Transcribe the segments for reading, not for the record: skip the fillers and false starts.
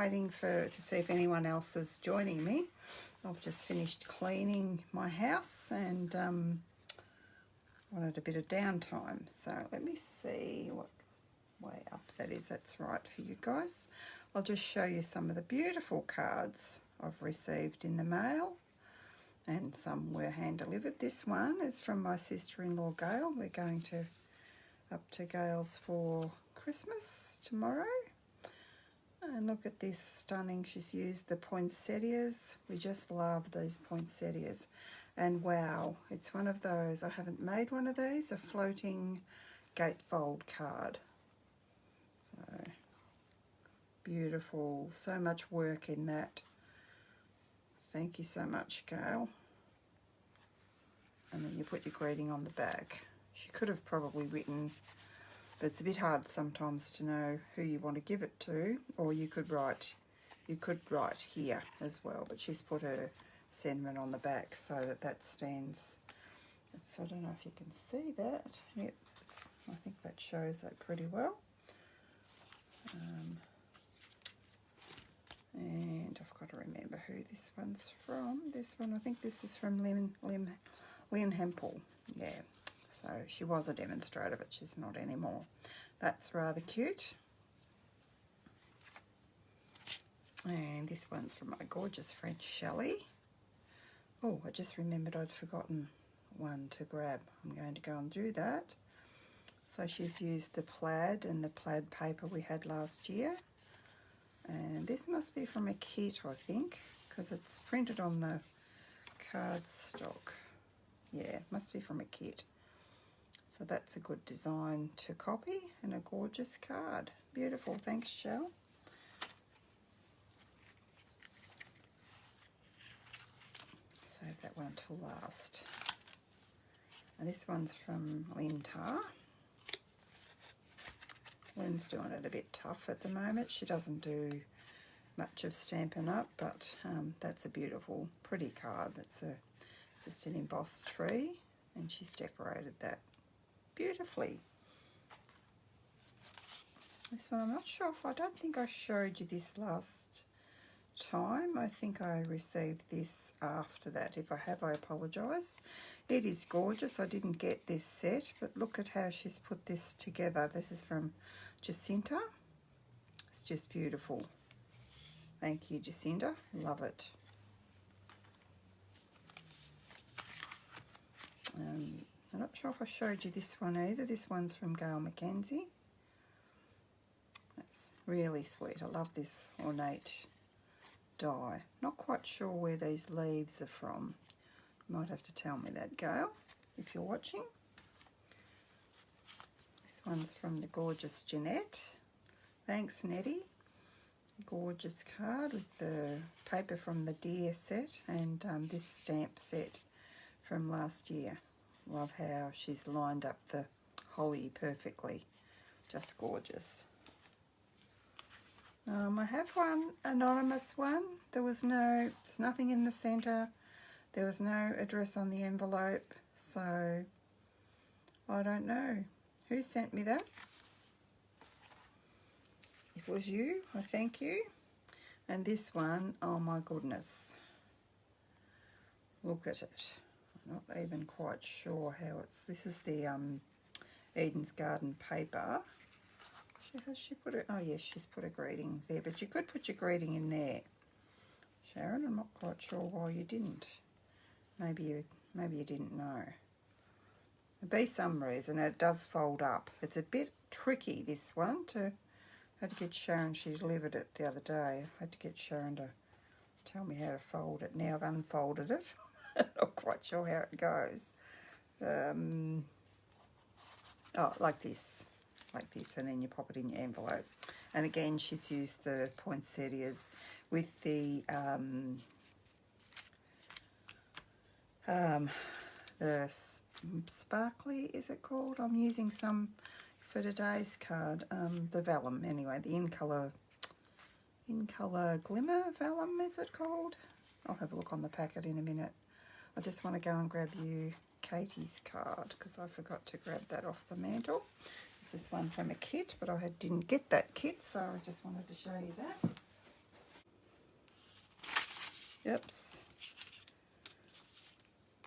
waiting to see if anyone else is joining me. I've just finished cleaning my house and wanted a bit of downtime. So let me see what way up that is. That's right for you guys. I'll just show you some of the beautiful cards I've received in the mail, and some were hand delivered. This one is from my sister-in-law Gail. We're going up to Gail's for Christmas tomorrow. And look at this, stunning. She's used the poinsettias. We just love these poinsettias. And wow, it's one of those, I haven't made one of these, a floating gatefold card. So beautiful, so much work in that. Thank you so much, Gail. And then you put your greeting on the back. She could have probably written, but it's a bit hard sometimes to know who you want to give it to, or you could write here as well, but she's put her sentiment on the back so that stands. So I don't know if you can see that. Yep, I think that shows that pretty well. And I've got to remember who this one's from. This one, I think this is from Lynn Hempel. Yeah, so she was a demonstrator, but she's not anymore. That's rather cute. And this one's from my gorgeous friend Shelley. Oh, I just remembered I'd forgotten one to grab. I'm going to go and do that. So she's used the plaid and the plaid paper we had last year. And this must be from a kit, I think, because it's printed on the cardstock. Yeah, it must be from a kit. So that's a good design to copy and a gorgeous card. Beautiful, thanks, Shell. Save that one till last. And this one's from Lynn Tar. Lynn's doing it a bit tough at the moment. She doesn't do much of Stampin' Up, but that's a beautiful, pretty card. It's just an embossed tree, and she's decorated that beautifully. This one, I'm not sure if, I don't think I showed you this last time. I think I received this after that. If I have, I apologise. It is gorgeous. I didn't get this set, but look at how she's put this together. This is from Jacinta. It's just beautiful. Thank you, Jacinta. Love it. I'm not sure if I showed you this one either. This one's from Gail Mackenzie. That's really sweet. I love this ornate die. Not quite sure where these leaves are from. You might have to tell me that, Gail, if you're watching. This one's from the gorgeous Jeanette. Thanks, Nettie. Gorgeous card with the paper from the Deer set and this stamp set from last year. Love how she's lined up the holly perfectly. Just gorgeous. I have one anonymous one. There's nothing in the centre. There was no address on the envelope, so I don't know who sent me that. If it was you, I thank you. And this one, oh my goodness. Look at it. I'm not even quite sure how this is the Eden's Garden paper. Has she put it? Oh yes, she's put a greeting there, but you could put your greeting in there. Sharon, I'm not quite sure why you didn't. Maybe you didn't know. There'd be some reason. It does fold up. It's a bit tricky, this one. I had to get Sharon, she delivered it the other day. I had to get Sharon to tell me how to fold it. Now I've unfolded it. Not quite sure how it goes. Oh, like this, and then you pop it in your envelope. And again, she's used the poinsettias with the sparkly, is it called? I'm using some for today's card, the vellum anyway, the in colour glimmer vellum, is it called? I'll have a look on the packet in a minute. I just want to go and grab you Katie's card because I forgot to grab that off the mantle. This is one from a kit, but I didn't get that kit, so I just wanted to show you that. Oops.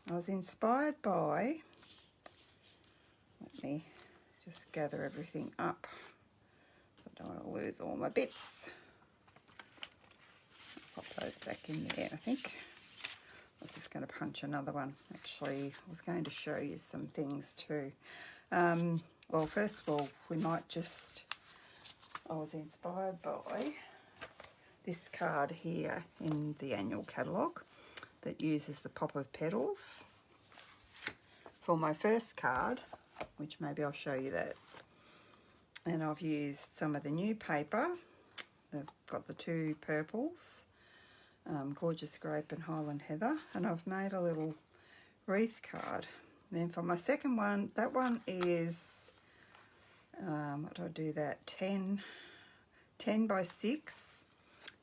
I was inspired by, let me just gather everything up so I don't want to lose all my bits. Pop those back in there, I think. I was just going to punch another one. Actually, I was going to show you some things too. Well, first of all, we might just, I was inspired by this card here in the annual catalogue that uses the pop of petals. For my first card, which maybe I'll show you that, and I've used some of the new paper. They've got the two purples, Gorgeous Grape and Highland Heather, and I've made a little wreath card. Then for my second one, that one is, what do I do that, 10 by 6,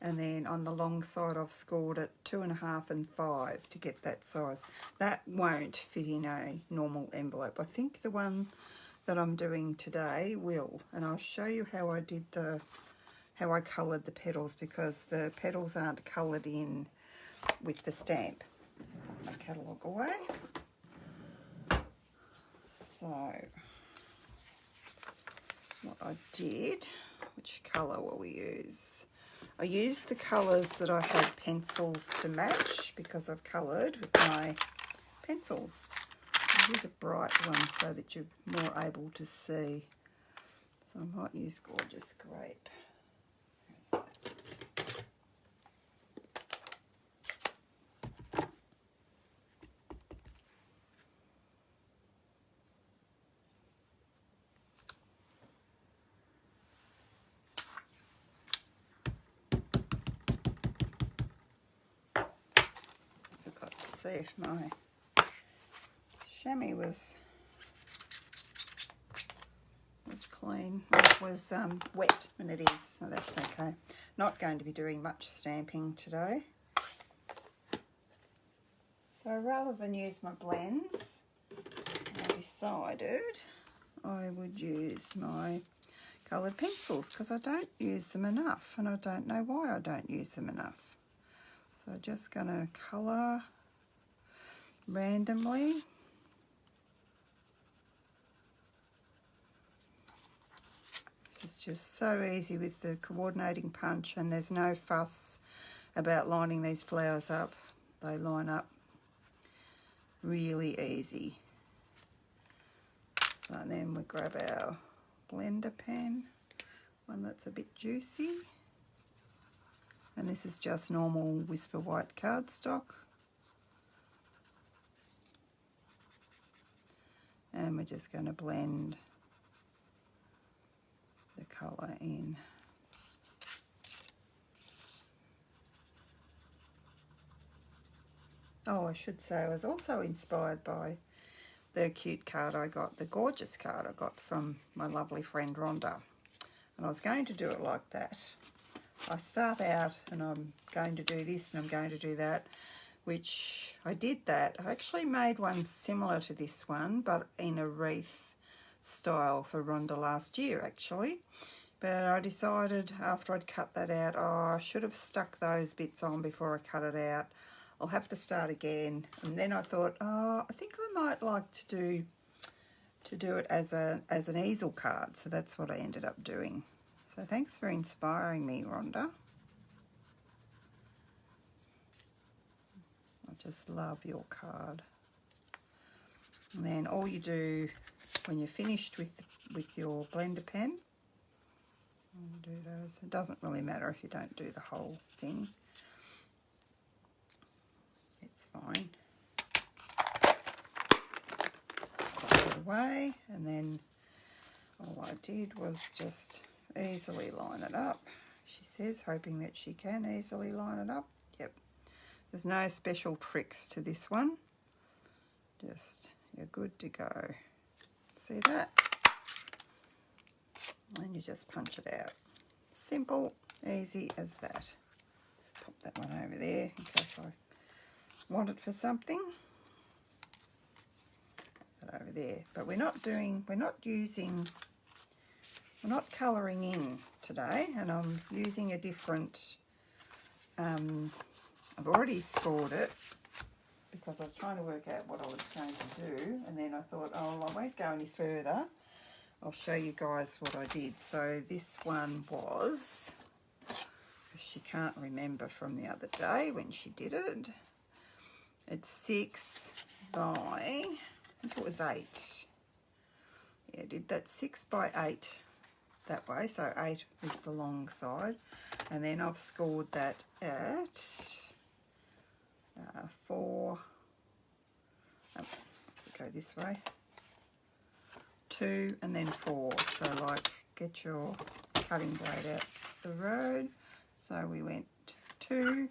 and then on the long side I've scored it 2.5 and 5 to get that size. That won't fit in a normal envelope. I think the one that I'm doing today will, and I'll show you how I did how I coloured the petals, because the petals aren't coloured in with the stamp. Just put my catalogue away. So what I did, which colour will we use? I used the colours that I had pencils to match because I've coloured with my pencils. I'll use a bright one so that you're more able to see. So I might use Gorgeous Grape. See if my chamois was clean. It was wet, and it is, so that's okay. Not going to be doing much stamping today. So rather than use my blends, I decided I would use my coloured pencils because I don't use them enough, and I don't know why I don't use them enough. So I'm just going to colour randomly. This is just so easy with the coordinating punch, and there's no fuss about lining these flowers up. They line up really easy. So then we grab our blender pen, one that's a bit juicy, and this is just normal Whisper White cardstock. And we're just going to blend the colour in. Oh, I should say I was also inspired by the cute card I got, the gorgeous card I got from my lovely friend Rhonda. And I was going to do it like that. I start out and I'm going to do this and I'm going to do that, which I did that. I actually made one similar to this one, but in a wreath style for Rhonda last year, actually. But I decided after I'd cut that out, oh, I should have stuck those bits on before I cut it out. I'll have to start again. And then I thought, oh, I think I might like to do it as an easel card. So that's what I ended up doing. So thanks for inspiring me, Rhonda. I just love your card. And then all you do when you're finished with your blender pen, do those. It doesn't really matter if you don't do the whole thing. It's fine. Put it away, and then all I did was just easily line it up. She says, hoping that she can easily line it up. Yep. There's no special tricks to this one. Just, you're good to go. See that? And you just punch it out. Simple, easy as that. Let's pop that one over there in case I want it for something. Put that over there. But we're not colouring in today, and I'm using a different I've already scored it because I was trying to work out what I was going to do, and then I thought, oh, I won't go any further. I'll show you guys what I did. So this one was, she can't remember from the other day when she did it. It's 6 by, I think it was 8. Yeah, I did that 6 by 8 that way, so 8 is the long side. And then I've scored that at 4, go this way, 2 and then 4. So like, get your cutting blade out the road. So we went 2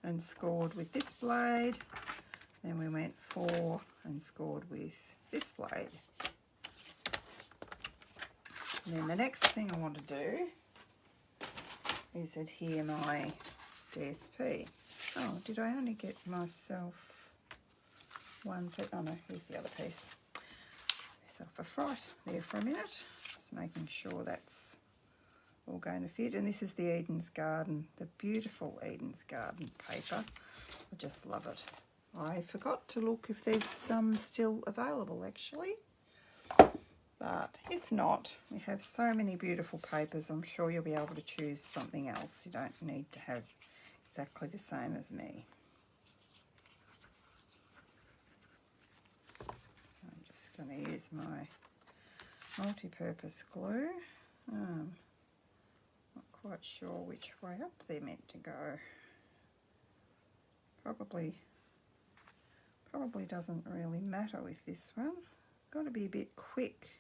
and scored with this blade. Then we went 4 and scored with this blade. And then the next thing I want to do is adhere my DSP. Oh, did I only get myself one piece? Oh no, here's the other piece. Myself a fright there for a minute. Just making sure that's all going to fit. And this is the Eden's Garden, the beautiful Eden's Garden paper. I just love it. I forgot to look if there's some still available actually. But if not, we have so many beautiful papers. I'm sure you'll be able to choose something else. You don't need to have exactly the same as me. So I'm just going to use my multi-purpose glue. Not quite sure which way up they're meant to go. Probably doesn't really matter with this one. Got to be a bit quick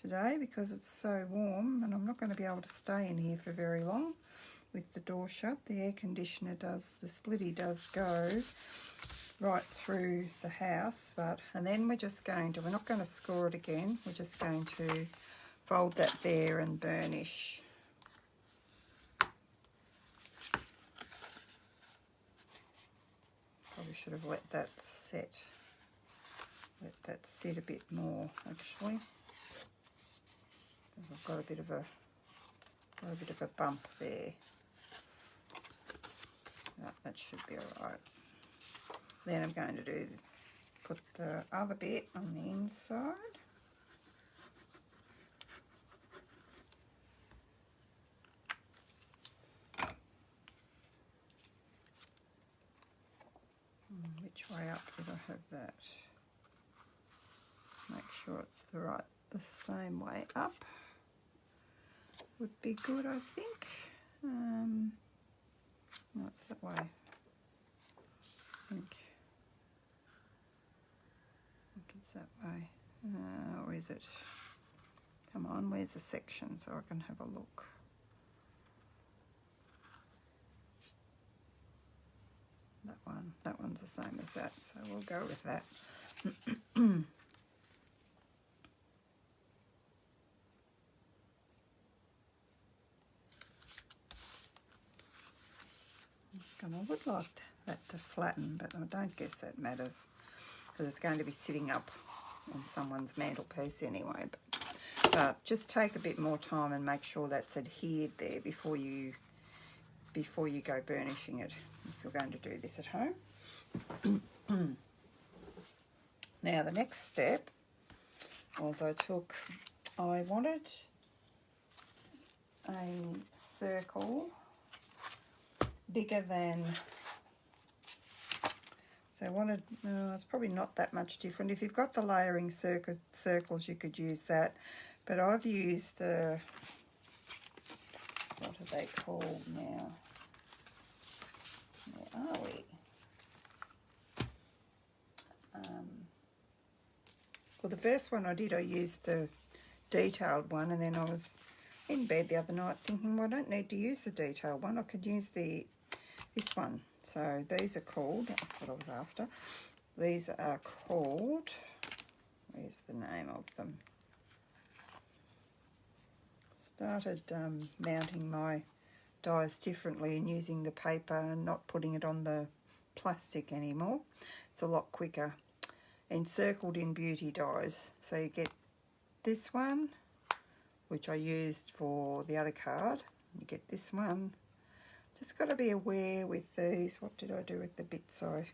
today because it's so warm, and I'm not going to be able to stay in here for very long with the door shut. The air conditioner does, the splitty does go right through the house, and then we're not going to score it again. We're just going to fold that there and burnish. Probably should have let that sit a bit more actually. I've got a bit of a bump there. That should be alright. Then I'm going to put the other bit on the inside. Which way up did I have that? Make sure it's the same way up. Would be good, I think. No, it's that way. I think it's that way. Or is it? Come on, where's the section so I can have a look? That one's the same as that, so we'll go with that. I would like that to flatten, but I don't guess that matters because it's going to be sitting up on someone's mantelpiece anyway. But just take a bit more time and make sure that's adhered there before you go burnishing it, if you're going to do this at home. Now the next step was I wanted a circle bigger than, so I wanted, no, it's probably not that much different. If you've got the layering circles, you could use that, but I've used the, what are they called now? Where are we? Well, the first one I did, I used the detailed one, and then I was in bed the other night thinking, well, I don't need to use the detailed one. I could use this one. So these are called, that was what I was after. These are called, where's the name of them? Started mounting my dies differently and using the paper and not putting it on the plastic anymore. It's a lot quicker. Encircled in Beauty dies. So you get this one, which I used for the other card. You get this one Just got to be aware with these. What did I do with the bits I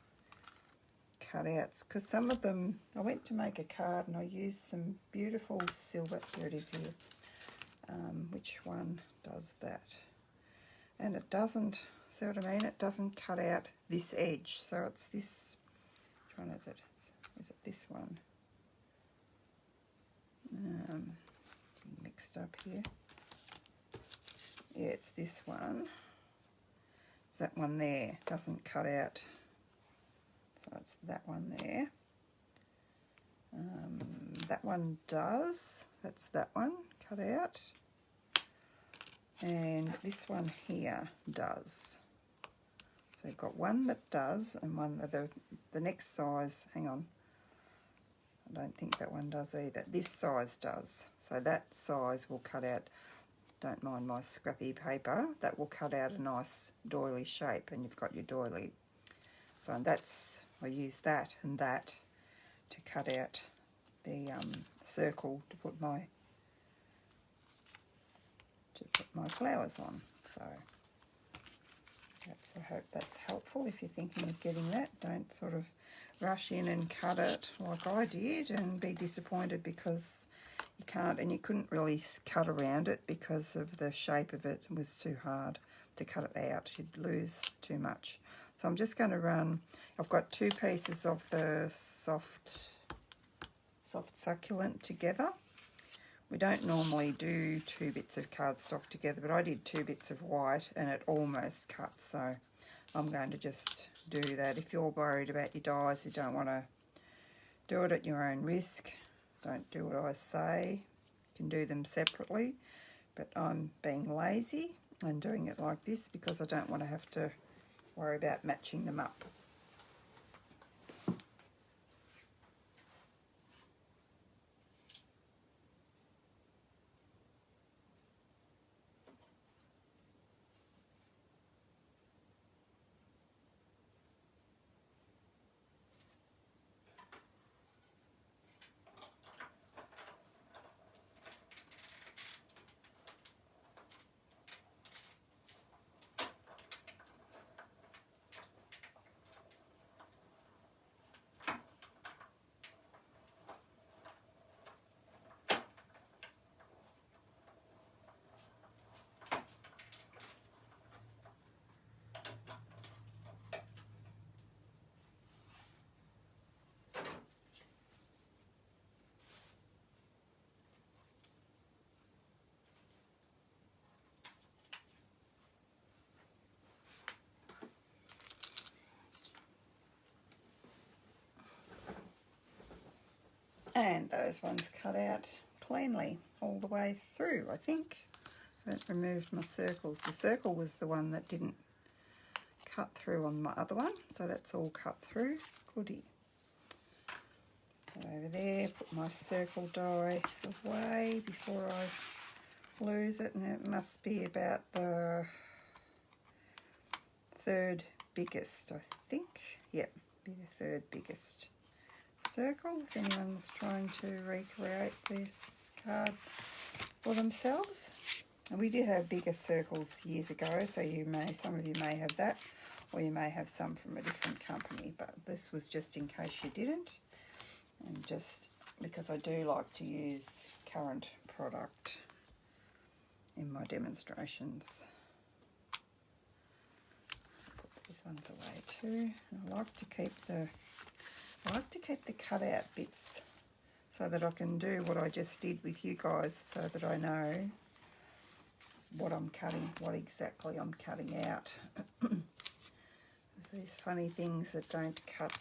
cut out? Because some of them, I went to make a card and I used some beautiful silver. Here it is here. Which one does that? And it doesn't, see what I mean? It doesn't cut out this edge. So it's this, which one is it? Is it this one? Mixed up here. Yeah, it's this one. It's that one there. Doesn't cut out. So it's that one there. That one does. That's that one cut out. And this one here does. So you've got one that does and one that the next size, hang on. I don't think that one does either. This size does. So that size will cut out, don't mind my scrappy paper, that will cut out a nice doily shape, and you've got your doily. So that's, I use that and that to cut out the circle to put my flowers on. So I hope that's helpful. If you're thinking of getting that, don't sort of rush in and cut it like I did and be disappointed because you can't, and you couldn't really cut around it because of the shape of it. It was too hard to cut it out. You'd lose too much. So I'm just going to run, I've got 2 pieces of the soft succulent together. We don't normally do 2 bits of cardstock together, but I did 2 bits of white and it almost cut, so I'm going to just do that. If you're worried about your dies, you don't want to do it at your own risk, don't do what I say. You can do them separately, but I'm being lazy and doing it like this because I don't want to have to worry about matching them up. And those ones cut out cleanly all the way through, I think. I haven't removed my circles. The circle was the one that didn't cut through on my other one, so that's all cut through. Goody. Go over there, put my circle die away before I lose it, and it must be about the 3rd biggest, I think. Yep, be the 3rd biggest circle if anyone's trying to recreate this card for themselves. And we did have bigger circles years ago, so some of you may have that, or you may have some from a different company, but this was just in case you didn't, and just because I do like to use current product in my demonstrations. Put these ones away too. I like to keep the cutout bits so that I can do what I just did with you guys, so that I know what I'm cutting, what exactly I'm cutting out. There's these funny things that don't cut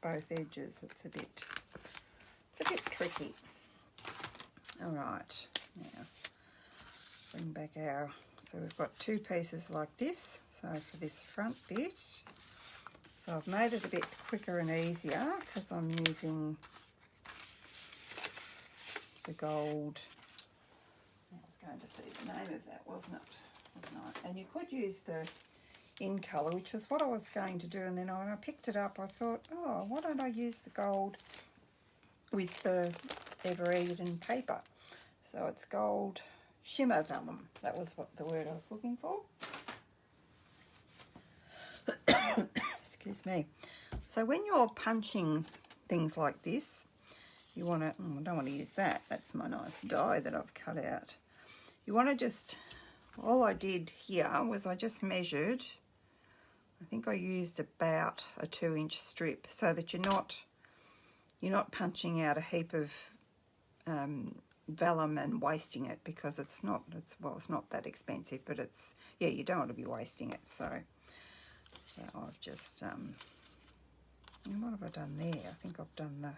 both edges. It's a bit tricky. All right, now bring back so we've got 2 pieces like this. So for this front bit, so I've made it a bit quicker and easier because I'm using the gold. I was going to see the name of that, wasn't I? And you could use the in colour, which is what I was going to do, and then when I picked it up I thought, oh, why don't I use the gold with the Ever-Eden paper? So it's gold shimmer vellum. That was what the word I was looking for. me. So when you're punching things like this, you want to, I don't want to use that. That's my nice die that I've cut out. You want to just, all I did here was I just measured, I think I used about a 2-inch strip so that you're not punching out a heap of vellum and wasting it, because it's not that expensive, but it's, yeah, you don't want to be wasting it. So I've just, what have I done there? I think I've done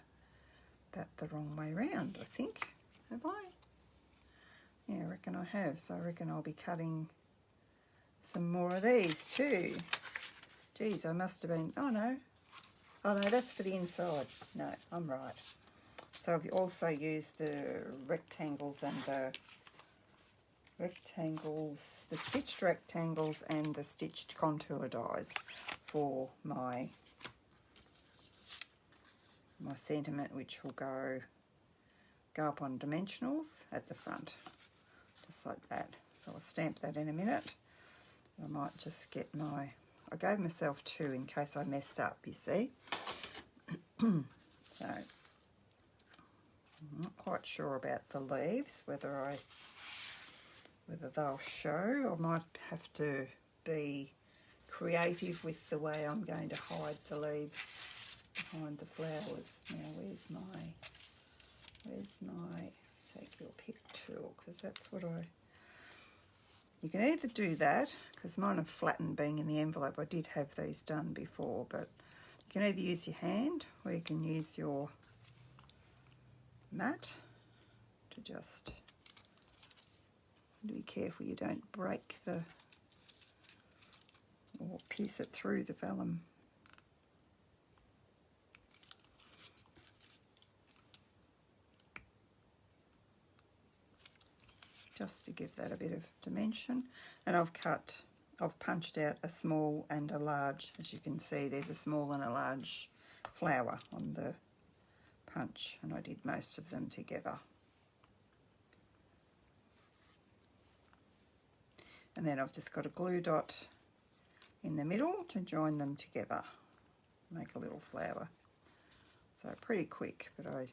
that the wrong way round, I think. Have I? Yeah, I reckon I have. So I reckon I'll be cutting some more of these too. Geez, I must have been, oh no, that's for the inside. No, I'm right. So I've also used the rectangles and the stitched rectangles and the stitched contour dies for my sentiment, which will go up on dimensionals at the front, just like that. So I'll stamp that in a minute. I might just get I gave myself 2 in case I messed up, you see. So I'm not quite sure about the leaves, whether they'll show. I might have to be creative with the way I'm going to hide the leaves behind the flowers. Now where's my take your pick tool, because that's what you can either do that, because mine are flattened being in the envelope. I did have these done before, but you can either use your hand or you can use your mat to just be careful you don't break or pierce it through the vellum. Just to give that a bit of dimension. And I've punched out a small and a large. As you can see, there's a small and a large flower on the punch, and I did most of them together. And then I've just got a glue dot in the middle to join them together, make a little flower. So pretty quick, but I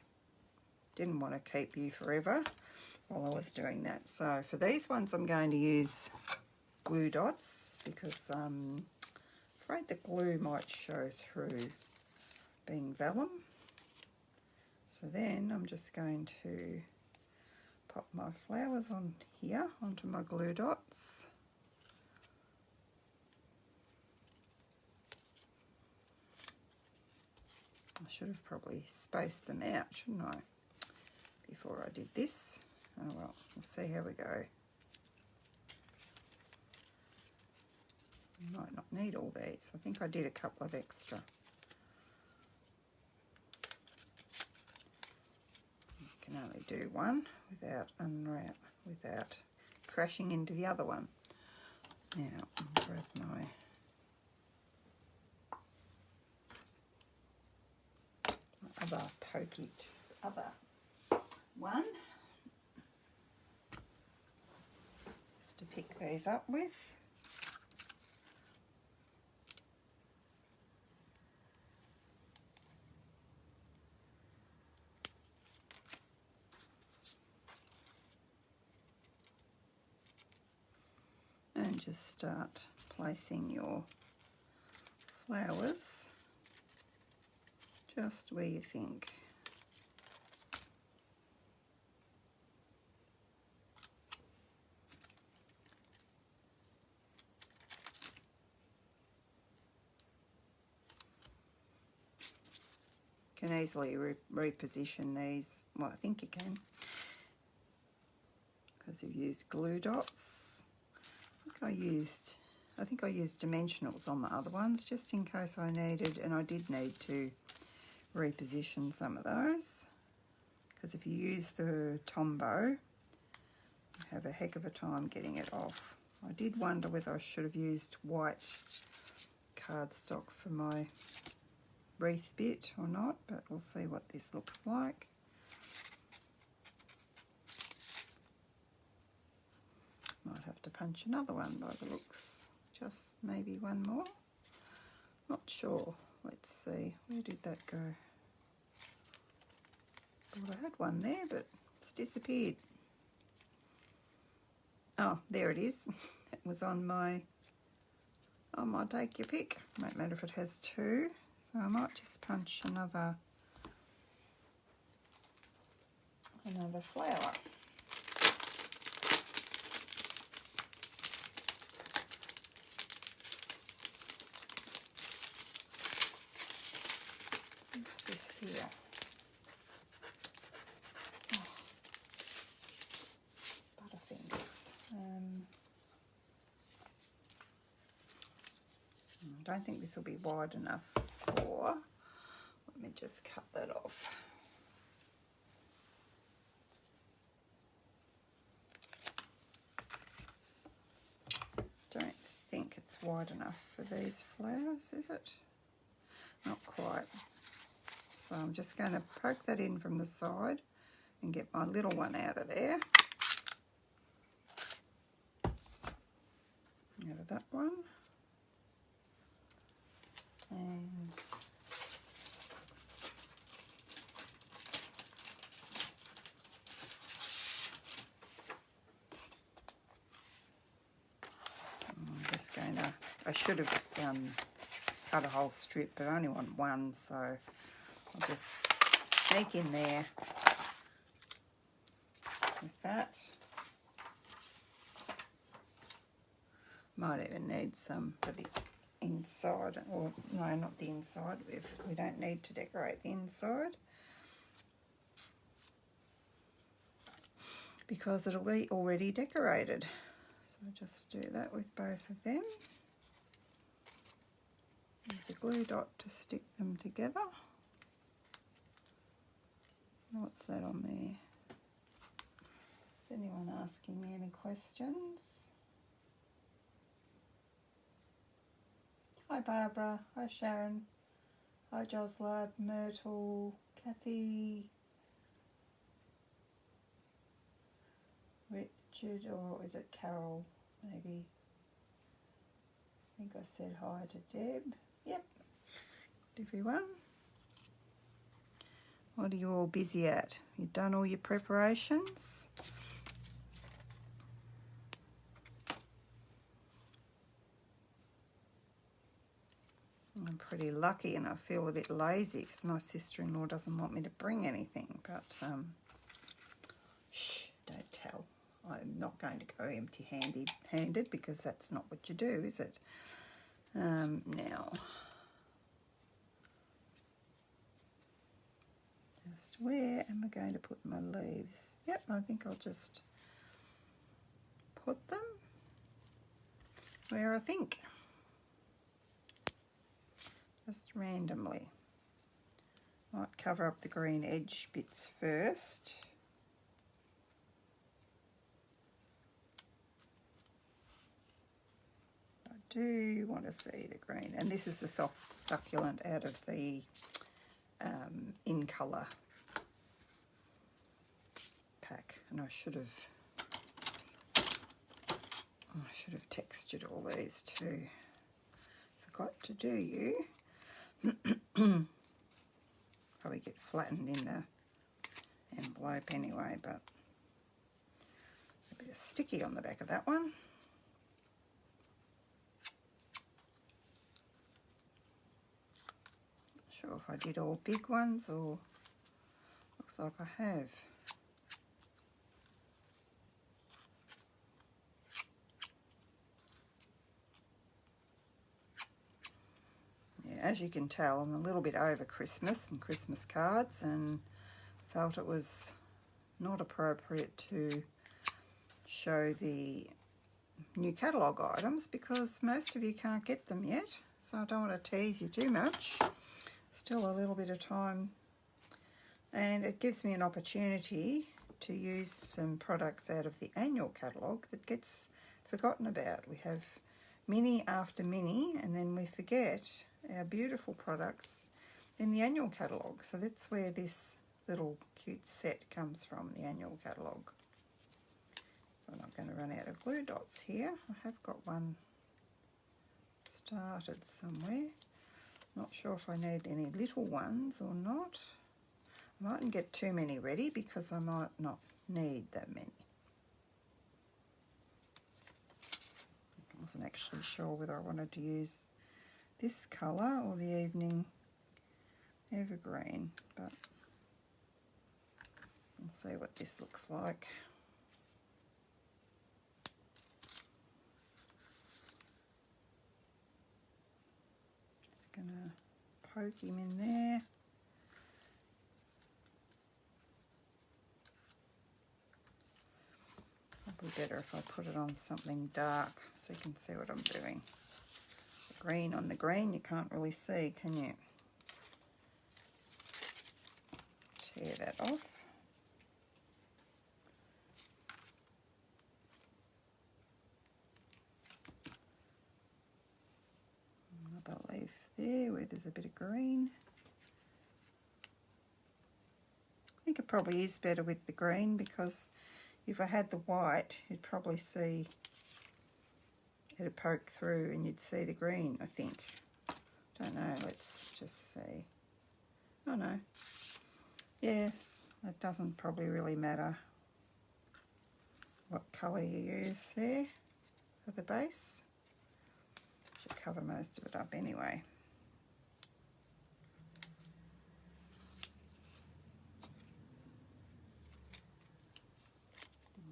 didn't want to keep you forever while I was doing that. So for these ones I'm going to use glue dots, because I'm afraid the glue might show through being vellum. So then I'm just going to pop my flowers on here onto my glue dots. I should have probably spaced them out, shouldn't I, before I did this. Oh well, we'll see how we go. Might not need all these. I think I did a couple of extra. You can only do one without crashing into the other one. Now I'll grab my other one just to pick these up with. And just start placing your flowers just where you think. You can easily reposition these. Well, I think you can, because you've used glue dots. I think I used dimensionals on the other ones, just in case I needed, and I did need to reposition some of those, because if you use the Tombow, you have a heck of a time getting it off. I did wonder whether I should have used white cardstock for my wreath bit or not, but we'll see what this looks like. Might have to punch another one by the looks, just maybe one more, not sure. let's see, where did that go? Thought I had one there, but it's disappeared. Oh, there it is. It was on my take your pick. Won't matter if it has two, so I might just punch another flower. What's this here? Oh, Butterfingers. I don't think this will be wide enough for. Let me just cut that off. Don't think it's wide enough for these flowers, is it? Not quite. So I'm just going to poke that in from the side and get my little one out of there. Out of that one. And I'm just going to, I should have cut a whole strip, but I only want one, so I'll just sneak in there with that. Might even need some for the inside, or no, not the inside. We don't need to decorate the inside because it'll be already decorated. So just do that with both of them. Use a glue dot to stick them together. What's that on there? Is anyone asking me any questions? Hi Barbara, hi Sharon, hi Joslard, Myrtle, Kathy, Richard, or is it Carol maybe? I think I said hi to Deb. Yep, good everyone. What are you all busy at? You've done all your preparations? I'm pretty lucky and I feel a bit lazy because my sister-in-law doesn't want me to bring anything, but shh, don't tell. I'm not going to go empty-handed because that's not what you do, is it? Now, just where am I going to put my leaves? Yep, I think I'll just put them where I think. Just randomly. Might cover up the green edge bits first. I do want to see the green, and this is the soft succulent out of the In Colour pack, and I should have textured all these too. Forgot to do you. Probably get flattened in the envelope anyway, but a bit of sticky on the back of that one. Not sure if I did all big ones or looks like I have. As you can tell, I'm a little bit over Christmas and Christmas cards, and felt it was not appropriate to show the new catalogue items because most of you can't get them yet, so I don't want to tease you too much. Still a little bit of time, and it gives me an opportunity to use some products out of the annual catalogue that gets forgotten about. We have mini after mini, and then we forget our beautiful products in the annual catalogue. So that's where this little cute set comes from, the annual catalogue. I'm not going to run out of glue dots here. I have got one started somewhere. Not sure if I need any little ones or not. I mightn't get too many ready because I might not need that many. I wasn't actually sure whether I wanted to use this colour or the Evening Evergreen, but we'll see what this looks like. Just gonna poke him in there. Probably better if I put it on something dark so you can see what I'm doing. The green on the green you can't really see, can you? Tear that off. Another leaf there where there's a bit of green. I think it probably is better with the green because if I had the white, you'd probably see it'd poke through and you'd see the green, I think. Don't know, let's just see. Oh no. Yes, it doesn't probably really matter what colour you use there for the base. Should cover most of it up anyway.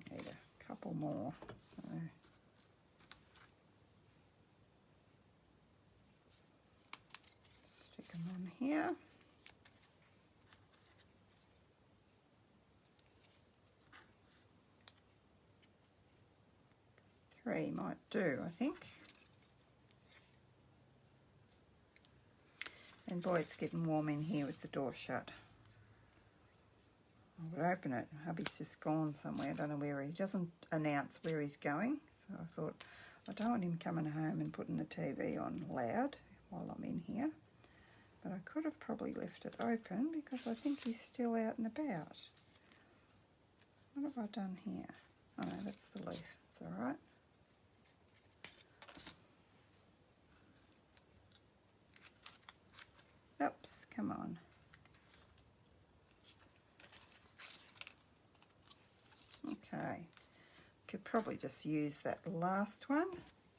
Need a couple more, so stick them on here. Three might do, I think. And boy, it's getting warm in here with the door shut. I would open it. Hubby's just gone somewhere. I don't know where he doesn't announce where he's going. So I thought, I don't want him coming home and putting the TV on loud while I'm in here. But I could have probably left it open because I think he's still out and about. What have I done here? Oh no, that's the leaf. It's all right. Oops, come on. Okay, could probably just use that last one.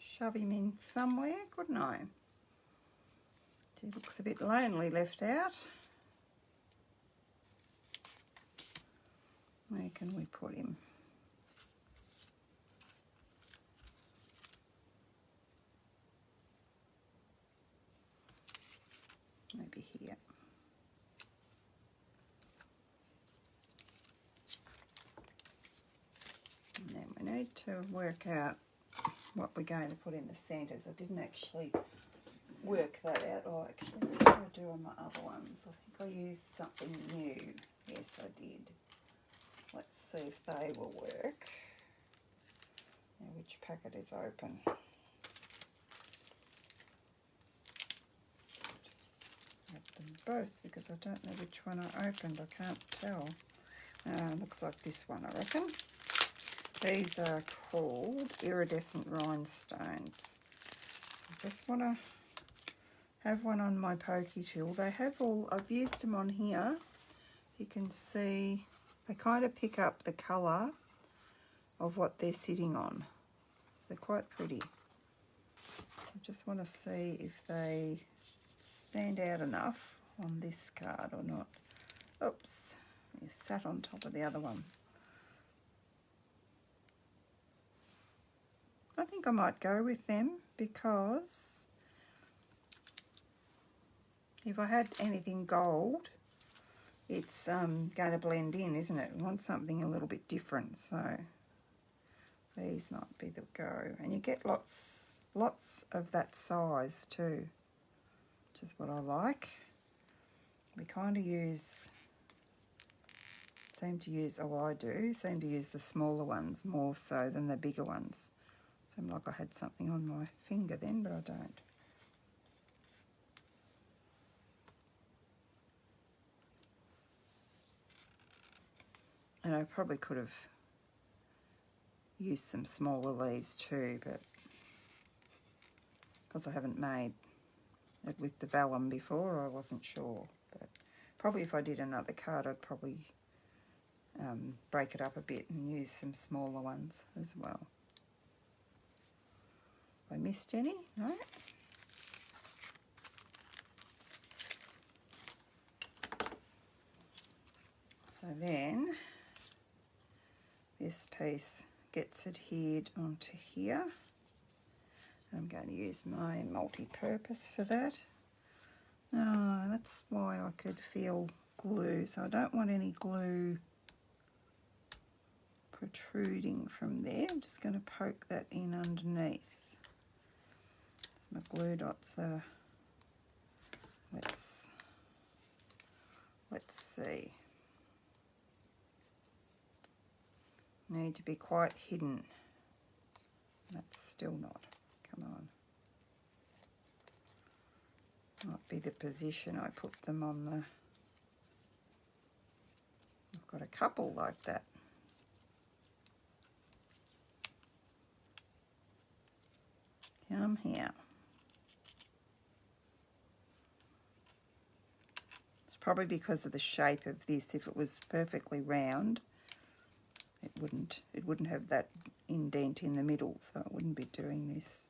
Shove him in somewhere, couldn't I? He looks a bit lonely left out. Where can we put him? Maybe here. And then we need to work out what we're going to put in the centres. I didn't actually work that out. Oh, actually, what did I do on my other ones? I think I used something new. Yes, I did. Let's see if they will work. Now, which packet is open? Them both because I don't know which one I opened. I can't tell. Looks like this one, I reckon. These are called iridescent rhinestones. I just want to have one on my pokey tool. They have all, I've used them on here. You can see they kind of pick up the colour of what they're sitting on. So they're quite pretty. I just want to see if they stand out enough on this card or not. Oops, you sat on top of the other one. I think I might go with them because if I had anything gold, it's going to blend in, isn't it? We want something a little bit different, so these might be the go. And you get lots of that size too, which is what I like. We kind of seem to use the smaller ones more so than the bigger ones. Seemed like I had something on my finger then, but I don't. And I probably could have used some smaller leaves too, but because I haven't made it with the vellum before. I wasn't sure, but probably if I did another card, I'd probably break it up a bit and use some smaller ones as well. Have I missed any? No? So then this piece gets adhered onto here. I'm going to use my multi-purpose for that. Oh, that's why I could feel glue. So I don't want any glue protruding from there. I'm just going to poke that in underneath. So my glue dots are, let's see. Need to be quite hidden. That's still not. Come on. Might be the position I put them on the... I've got a couple like that. Come here. It's probably because of the shape of this. If it was perfectly round, it wouldn't have that indent in the middle, so it wouldn't be doing this.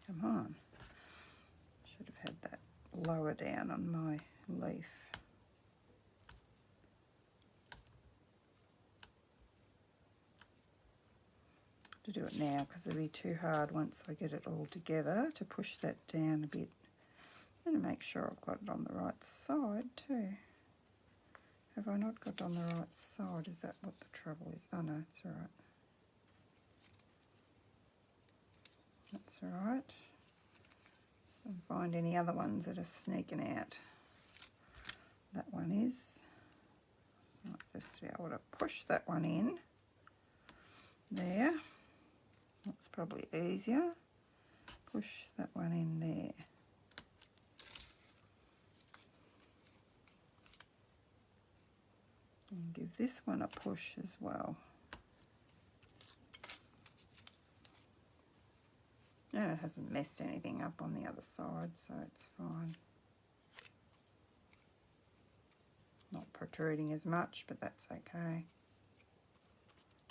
Come on. Should have had that lower down on my leaf. To do it now because it'll be too hard once I get it all together to push that down a bit. I'm going to make sure I've got it on the right side too. Have I not got it on the right side? Is that what the trouble is? Oh no, it's alright. That's alright. So find any other ones that are sneaking out. That one is. So I'll just be able to push that one in. There. That's probably easier. Push that one in there. And give this one a push as well. And it hasn't messed anything up on the other side, so it's fine. Not protruding as much, but that's okay.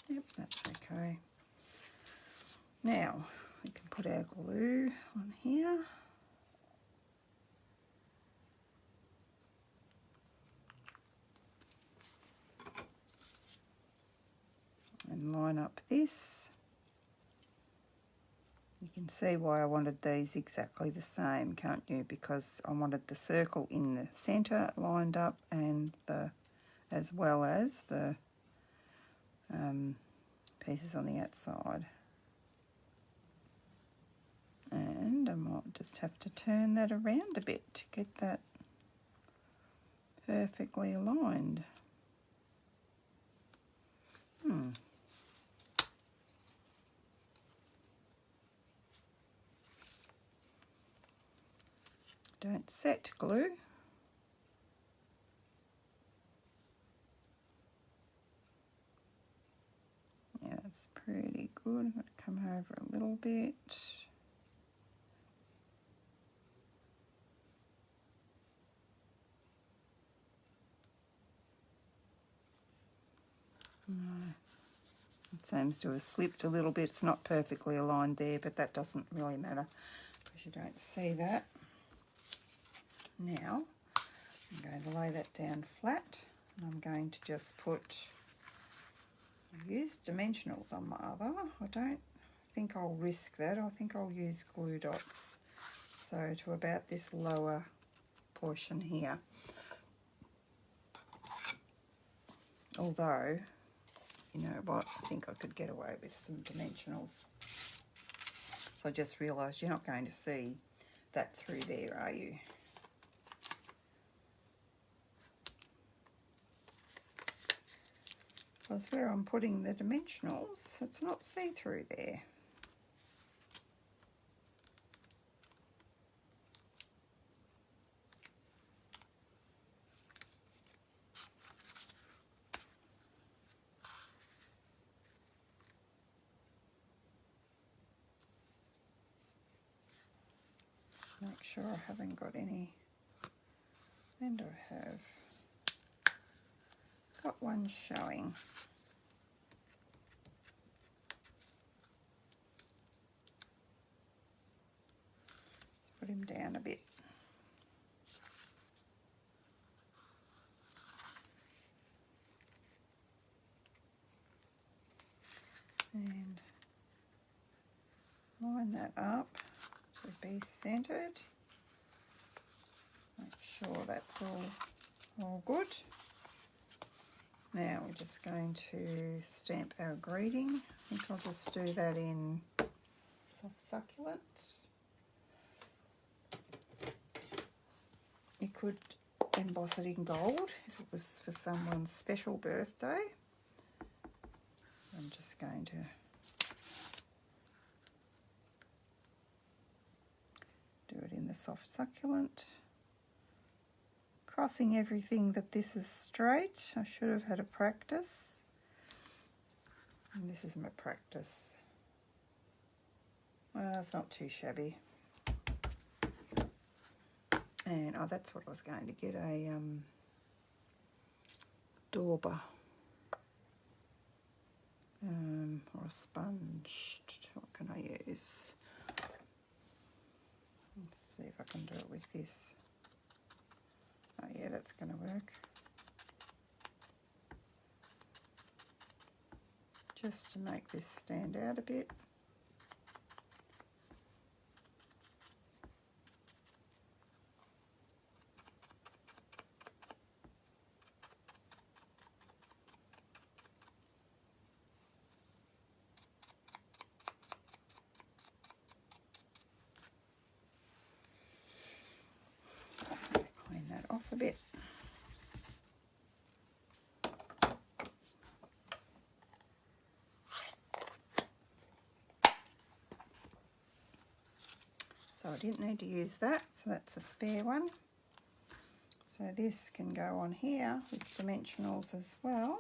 Yep, that's okay. Now, we can put our glue on here. And line up this. You can see why I wanted these exactly the same, can't you? Because I wanted the circle in the centre lined up and as well as the pieces on the outside. And I might just have to turn that around a bit to get that perfectly aligned. Don't set glue. Yeah, that's pretty good. I'm going to come over a little bit. It seems to have slipped a little bit. It's not perfectly aligned there, but that doesn't really matter because you don't see that. Now, I'm going to lay that down flat, and I'm going to just put, I used dimensionals on my other. I don't think I'll risk that. I think I'll use glue dots. So to about this lower portion here. Although, you know what, I think I could get away with some dimensionals. So I just realised you're not going to see that through there, are you? Because where I'm putting the dimensionals, it's not see-through there. Make sure I haven't got any, and I have got one showing. Let's put him down a bit. And line that up to be centered. Make sure that's all good. Now we're just going to stamp our greeting. I think I'll just do that in soft succulent. You could emboss it in gold if it was for someone's special birthday. I'm just going to do it in the soft succulent. Crossing everything that this is straight. I should have had a practice. And this is my practice. Well, it's not too shabby. And oh, that's what I was going to get, a dauber. Or a sponge. What can I use? Let's see if I can do it with this. Oh yeah, that's going to work. Just to make this stand out a bit. Clean that off a bit. So I didn't need to use that, so that's a spare one. So this can go on here with dimensionals as well.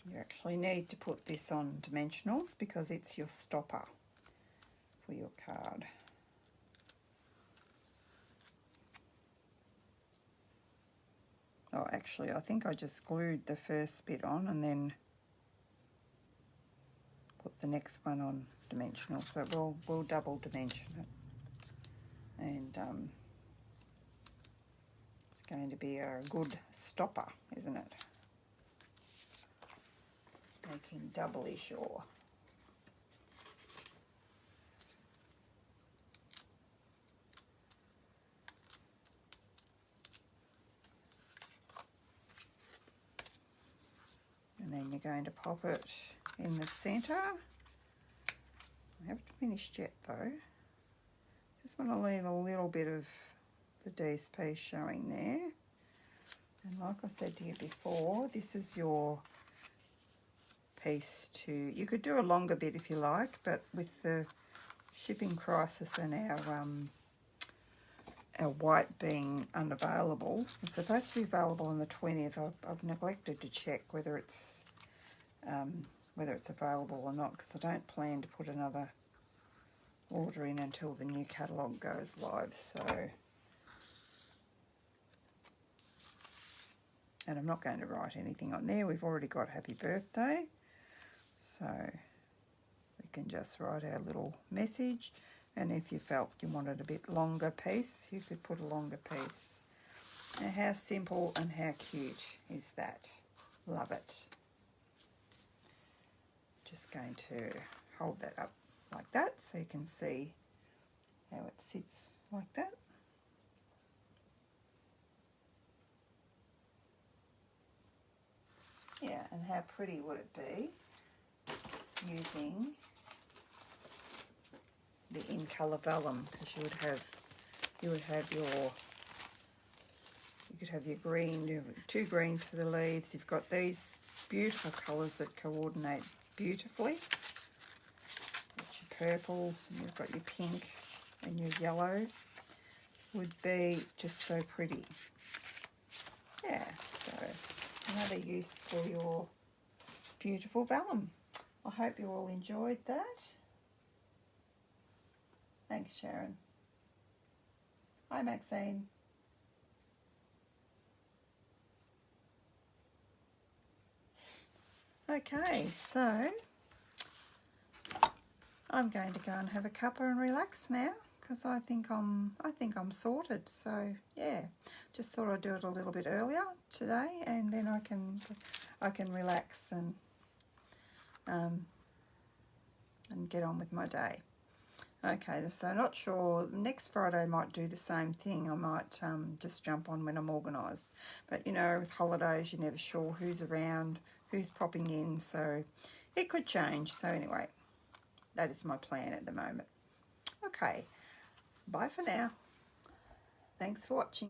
You actually need to put this on dimensionals because it's your stopper for your card. Oh, actually, I think I just glued the first bit on and then put the next one on dimensionals, but we'll double dimension it. And it's going to be a good stopper, isn't it? Making doubly sure. And then you're going to pop it in the centre. I haven't finished yet though. Just want to leave a little bit of the DSP showing there. And like I said to you before, this is your piece to, you could do a longer bit if you like, but with the shipping crisis and our white being unavailable, it's supposed to be available on the 20th. I've neglected to check whether it's available or not, because I don't plan to put another order in until the new catalogue goes live. So, and I'm not going to write anything on there. We've already got happy birthday, so we can just write our little message. And if you felt you wanted a bit longer piece, you could put a longer piece. Now, how simple and how cute is that? Love it. Just going to hold that up like that so you can see how it sits like that. Yeah, and how pretty would it be using the in colour vellum, because you could have your green, two greens for the leaves. You've got these beautiful colours that coordinate beautifully. It's your purple, and you've got your pink and your yellow. Would be just so pretty. Yeah, so another use for your beautiful vellum. I hope you all enjoyed that. Thanks, Sharon. Hi, Maxine. Okay, so I'm going to go and have a cuppa and relax now because I think I'm sorted. So yeah, just thought I'd do it a little bit earlier today, and then I can relax and get on with my day. Okay, so not sure. Next Friday I might do the same thing. I might just jump on when I'm organised. But you know, with holidays, you're never sure who's around, who's popping in, so it could change. So anyway, that is my plan at the moment. Okay, bye for now. Thanks for watching.